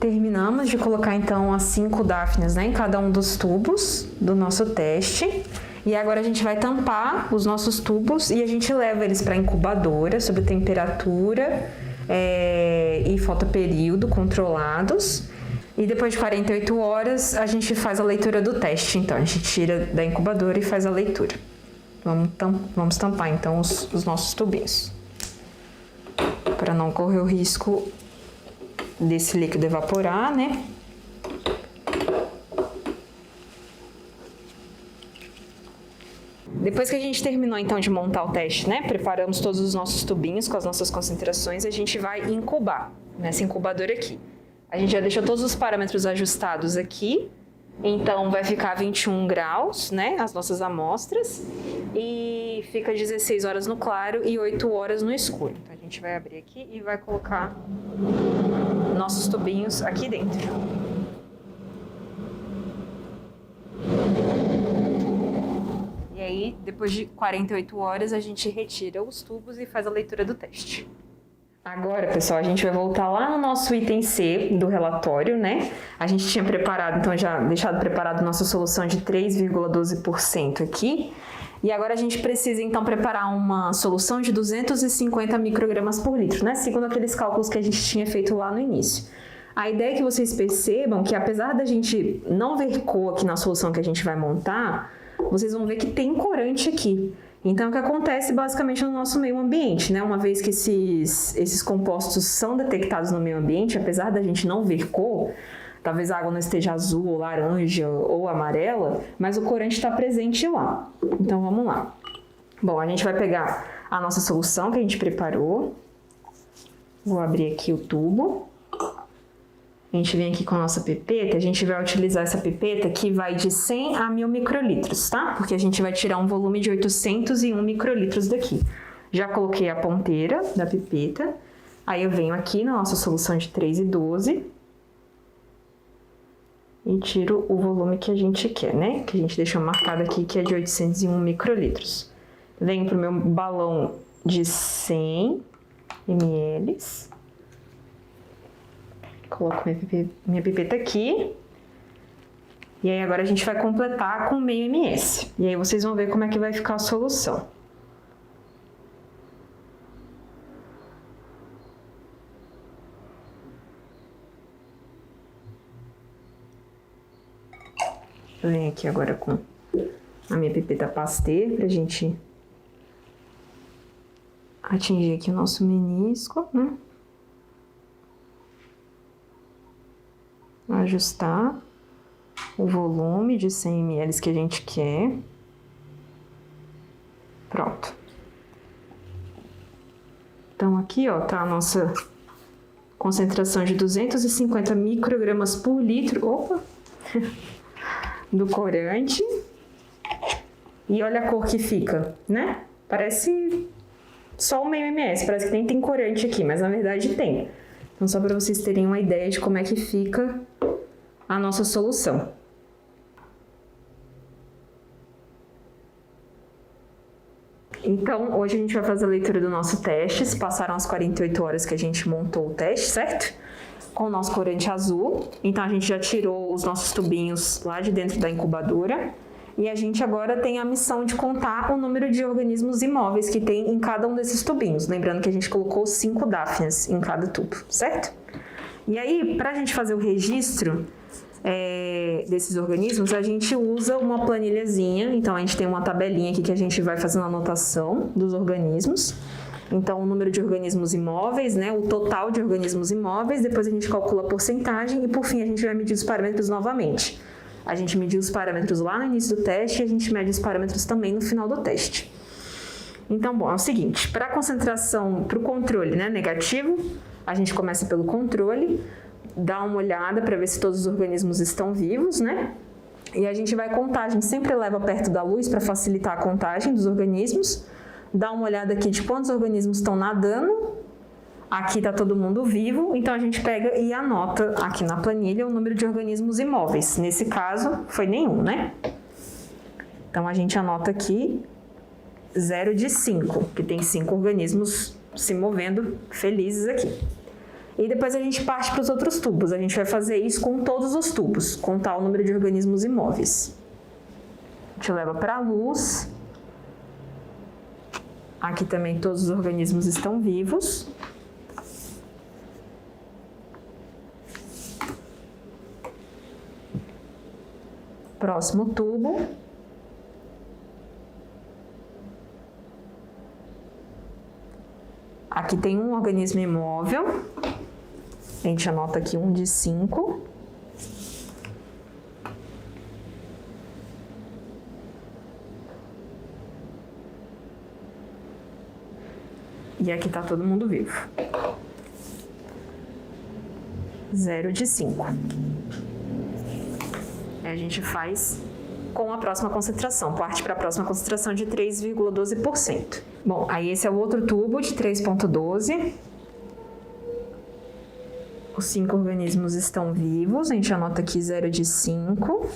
Terminamos de colocar então as 5 dáfnias, né, em cada um dos tubos do nosso teste. E agora a gente vai tampar os nossos tubos e a gente leva eles para a incubadora sob temperatura e fotoperíodo controlados. E depois de 48 horas a gente faz a leitura do teste. Então a gente tira da incubadora e faz a leitura. Vamos tampar então os nossos tubinhos, para não correr o risco desse líquido evaporar, né? Depois que a gente terminou então de montar o teste, né? Preparamos todos os nossos tubinhos com as nossas concentrações, a gente vai incubar nessa incubadora aqui. A gente já deixou todos os parâmetros ajustados aqui, Então vai ficar 21 graus, né, as nossas amostras, e fica 16 horas no claro e 8 horas no escuro. Então a gente vai abrir aqui e vai colocar nossos tubinhos aqui dentro. E aí, depois de 48 horas, a gente retira os tubos e faz a leitura do teste. Agora, pessoal, a gente vai voltar lá no nosso item C do relatório, né? A gente tinha preparado, então já deixado preparado nossa solução de 3,12% aqui. E agora a gente precisa, então, preparar uma solução de 250 microgramas por litro, né? Segundo aqueles cálculos que a gente tinha feito lá no início. A ideia é que vocês percebam que, apesar da gente não ver cor aqui na solução que a gente vai montar, vocês vão ver que tem corante aqui. Então, o que acontece basicamente no nosso meio ambiente, né? Uma vez que esses compostos são detectados no meio ambiente, apesar da gente não ver cor, talvez a água não esteja azul, ou laranja, ou amarela, mas o corante está presente lá. Então, vamos lá. Bom, a gente vai pegar a nossa solução que a gente preparou. Vou abrir aqui o tubo. A gente vem aqui com a nossa pipeta, a gente vai utilizar essa pipeta que vai de 100 a 1000 microlitros, tá? Porque a gente vai tirar um volume de 801 microlitros daqui. Já coloquei a ponteira da pipeta, aí eu venho aqui na nossa solução de 3,12 e tiro o volume que a gente quer, né? Que a gente deixou marcado aqui, que é de 801 microlitros. Venho pro meu balão de 100 ml. Coloco minha pipeta aqui. E aí agora a gente vai completar com meio ms. E aí vocês vão ver como é que vai ficar a solução. Eu venho aqui agora com a minha pipeta Pasteur pra gente atingir aqui o nosso menisco, né? Ajustar o volume de 100 ml que a gente quer. Pronto. Então aqui, ó, tá a nossa concentração de 250 microgramas por litro, opa, do corante. E olha a cor que fica, né? Parece só o meio ms, parece que nem tem corante aqui, mas na verdade tem. Então, só para vocês terem uma ideia de como é que fica a nossa solução. Então, hoje a gente vai fazer a leitura do nosso teste. Se passaram as 48 horas que a gente montou o teste, certo? Com o nosso corante azul. Então, a gente já tirou os nossos tubinhos lá de dentro da incubadora. E a gente agora tem a missão de contar o número de organismos imóveis que tem em cada um desses tubinhos. Lembrando que a gente colocou 5 dáfnias em cada tubo, certo? E aí, para a gente fazer o registro desses organismos, a gente usa uma planilhazinha. Então, a gente tem uma tabelinha aqui que a gente vai fazendo a anotação dos organismos. Então, o número de organismos imóveis, né, o total de organismos imóveis, depois a gente calcula a porcentagem e, por fim, a gente vai medir os parâmetros novamente. A gente mediu os parâmetros lá no início do teste e a gente mede os parâmetros também no final do teste. Então, bom, é o seguinte, para a concentração, para o controle, né, negativo, a gente começa pelo controle, dá uma olhada para ver se todos os organismos estão vivos, né? E a gente vai contar, a gente sempre leva perto da luz para facilitar a contagem dos organismos, dá uma olhada aqui de quantos organismos estão nadando. Aqui está todo mundo vivo, então a gente pega e anota aqui na planilha o número de organismos imóveis. Nesse caso, foi nenhum, né? Então, a gente anota aqui 0 de 5, que tem 5 organismos se movendo felizes aqui. E depois a gente parte para os outros tubos. A gente vai fazer isso com todos os tubos, contar o número de organismos imóveis. A gente leva para a luz. Aqui também todos os organismos estão vivos. Próximo tubo. Aqui tem um organismo imóvel. A gente anota aqui 1 de 5. E aqui tá todo mundo vivo. 0 de 5. Aí a gente faz com a próxima concentração, parte para a próxima concentração de 3,12%. Bom, aí esse é o outro tubo de 3,12. Os 5 organismos estão vivos, a gente anota aqui 0 de 5.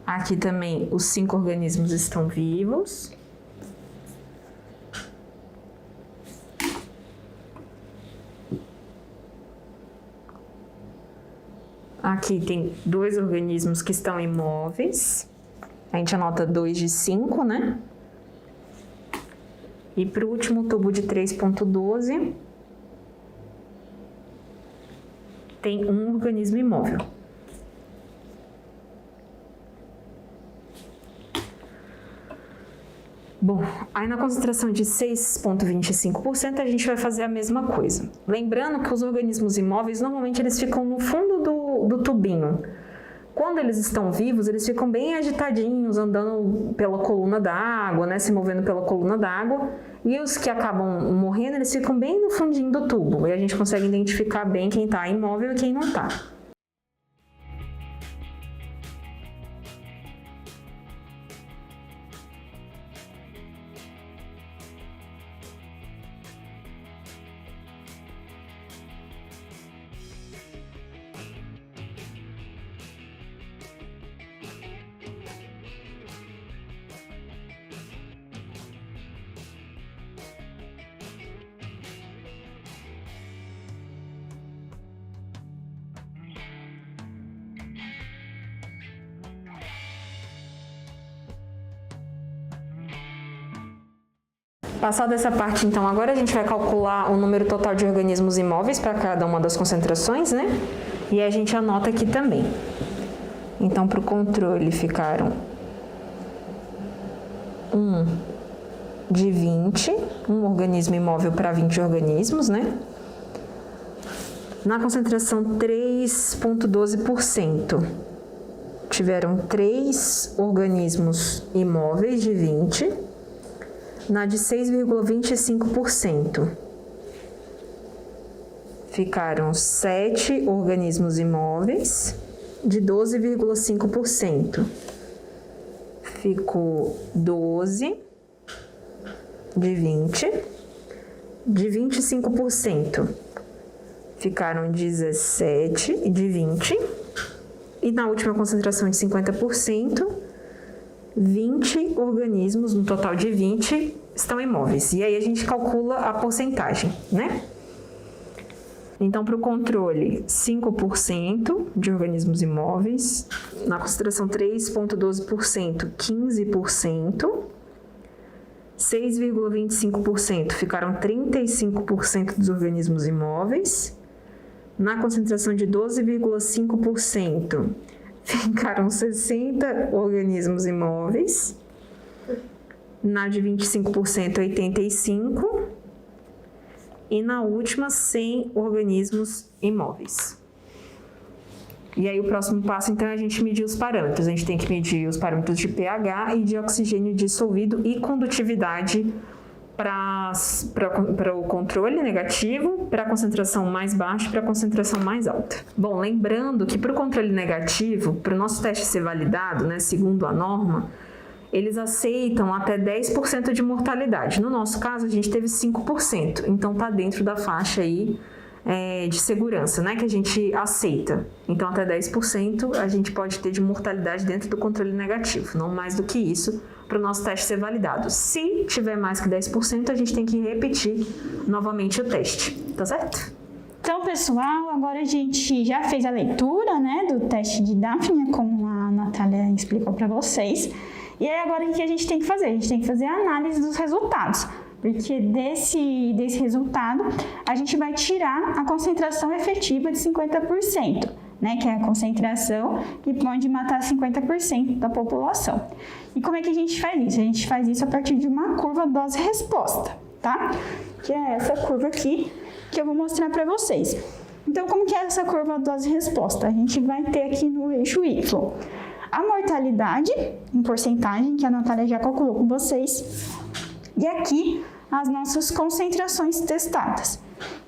Aqui também os 5 organismos estão vivos. Aqui tem 2 organismos que estão imóveis. A gente anota 2 de 5, né? E para o último tubo de 3,12, tem um organismo imóvel. Bom, aí na concentração de 6,25% a gente vai fazer a mesma coisa. Lembrando que os organismos imóveis, normalmente eles ficam no fundo do tubinho. Quando eles estão vivos, eles ficam bem agitadinhos, andando pela coluna d'água, né, se movendo pela coluna d'água. E os que acabam morrendo, eles ficam bem no fundinho do tubo. E a gente consegue identificar bem quem está imóvel e quem não está. Passada essa parte, então, agora a gente vai calcular o número total de organismos imóveis para cada uma das concentrações, né? E a gente anota aqui também. Então, para o controle ficaram 1 de 20, um organismo imóvel para 20 organismos, né? Na concentração 3,12%, tiveram 3 organismos imóveis de 20. Na de 6,25%, ficaram 7 organismos imóveis de 12,5%. Ficou 12 de 20. De 25%, ficaram 17 de 20. E na última concentração de 50%, 20 organismos, no total de 20, estão imóveis. E aí a gente calcula a porcentagem, né? Então, para o controle, 5% de organismos imóveis. Na concentração 3,12%, 15%. 6,25% ficaram 35% dos organismos imóveis. Na concentração de 12,5%, ficaram 60 organismos imóveis. Na de 25%, 85%. E na última, 100 organismos imóveis. E aí o próximo passo, então, é a gente medir os parâmetros. A gente tem que medir os parâmetros de pH e de oxigênio dissolvido e condutividade para o controle negativo, para a concentração mais baixa e para a concentração mais alta. Bom, lembrando que para o controle negativo, para o nosso teste ser validado, né, segundo a norma, eles aceitam até 10% de mortalidade. No nosso caso, a gente teve 5%, então está dentro da faixa aí de segurança, né, que a gente aceita. Então, até 10% a gente pode ter de mortalidade dentro do controle negativo, não mais do que isso, para o nosso teste ser validado. Se tiver mais que 10%, a gente tem que repetir novamente o teste, tá certo? Então, pessoal, agora a gente já fez a leitura, né, do teste de Daphnia, como a Natália explicou para vocês. E aí, agora o que a gente tem que fazer? A gente tem que fazer a análise dos resultados. Porque desse resultado, a gente vai tirar a concentração efetiva de 50%, né? Que é a concentração que pode matar 50% da população. E como é que a gente faz isso? A gente faz isso a partir de uma curva dose-resposta, tá? Que é essa curva aqui, que eu vou mostrar para vocês. Então, como que é essa curva dose-resposta? A gente vai ter aqui no eixo Y a mortalidade em porcentagem, que a Natália já calculou com vocês. E aqui, as nossas concentrações testadas.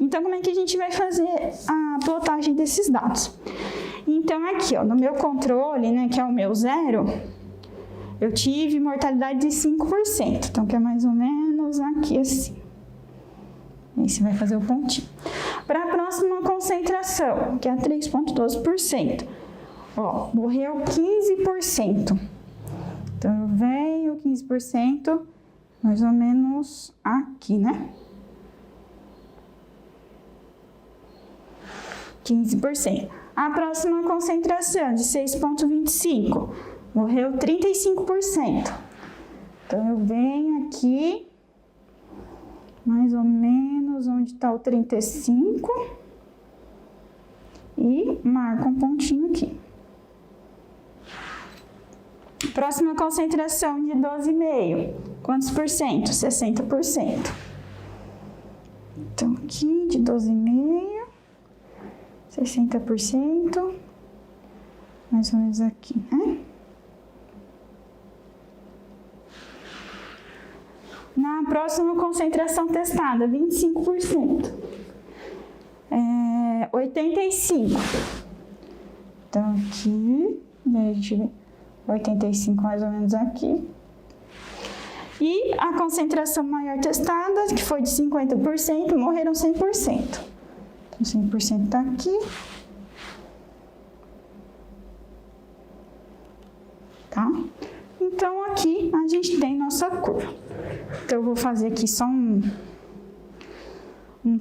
Então, como é que a gente vai fazer a plotagem desses dados? Então, aqui, ó, no meu controle, né, que é o meu 0, eu tive mortalidade de 5%. Então, que é mais ou menos aqui assim. Aí você vai fazer o pontinho. Para a próxima concentração, que é 3,12%. Ó, morreu 15%. Então, eu venho 15%, mais ou menos aqui, né? 15%. A próxima concentração, de 6,25%, morreu 35%. Então, eu venho aqui, mais ou menos onde está o 35%, e marco um pontinho aqui. Próxima concentração de 12,5%. Quantos por cento? 60%. Então, aqui de 12,5%, 60%, mais ou menos aqui, né? Na próxima concentração testada, 25%. 85%. Então, aqui, a gente vê 85 mais ou menos aqui. E a concentração maior testada, que foi de 50%, morreram 100%. Então, 100% está aqui. Tá? Então, aqui a gente tem nossa curva. Então, eu vou fazer aqui só um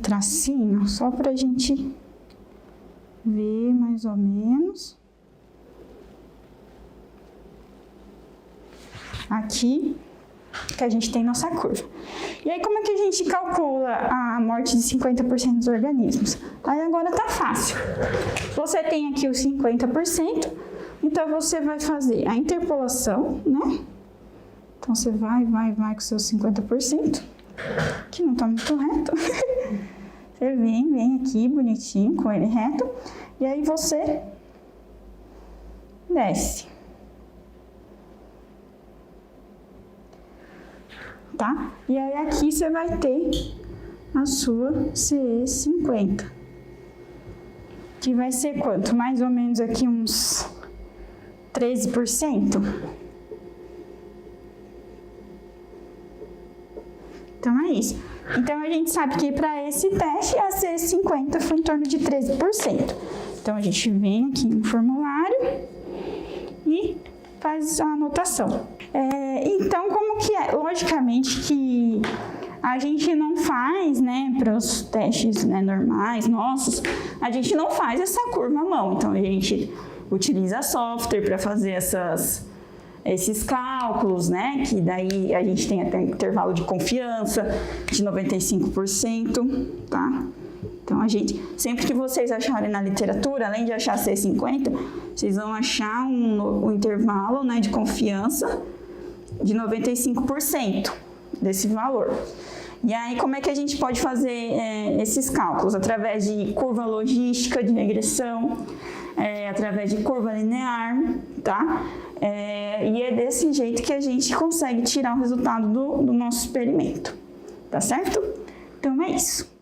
tracinho, só para a gente ver mais ou menos. Aqui, que a gente tem nossa curva. E aí, como é que a gente calcula a morte de 50% dos organismos? Aí agora tá fácil. Você tem aqui os 50%, então você vai fazer a interpolação, né? Então, você vai com seus 50%, que não tá muito reto. Você vem aqui bonitinho, com ele reto, e aí você desce. Tá? E aí aqui você vai ter a sua CE50. Que vai ser quanto? Mais ou menos aqui uns 13%. Então é isso. Então a gente sabe que para esse teste a CE50 foi em torno de 13%. Então a gente vem aqui no formulário e faz a anotação. Então, como que é? Logicamente que a gente não faz, né, para os testes, né, normais, nossos, a gente não faz essa curva à mão. Então, a gente utiliza software para fazer esses cálculos, né, que daí a gente tem até intervalo de confiança de 95%, tá? Então, a gente, sempre que vocês acharem na literatura, além de achar C50, vocês vão achar um intervalo, né, de confiança de 95% desse valor. E aí, como é que a gente pode fazer esses cálculos? Através de curva logística de regressão, através de curva linear, tá? E é desse jeito que a gente consegue tirar o resultado do nosso experimento, tá certo? Então, é isso.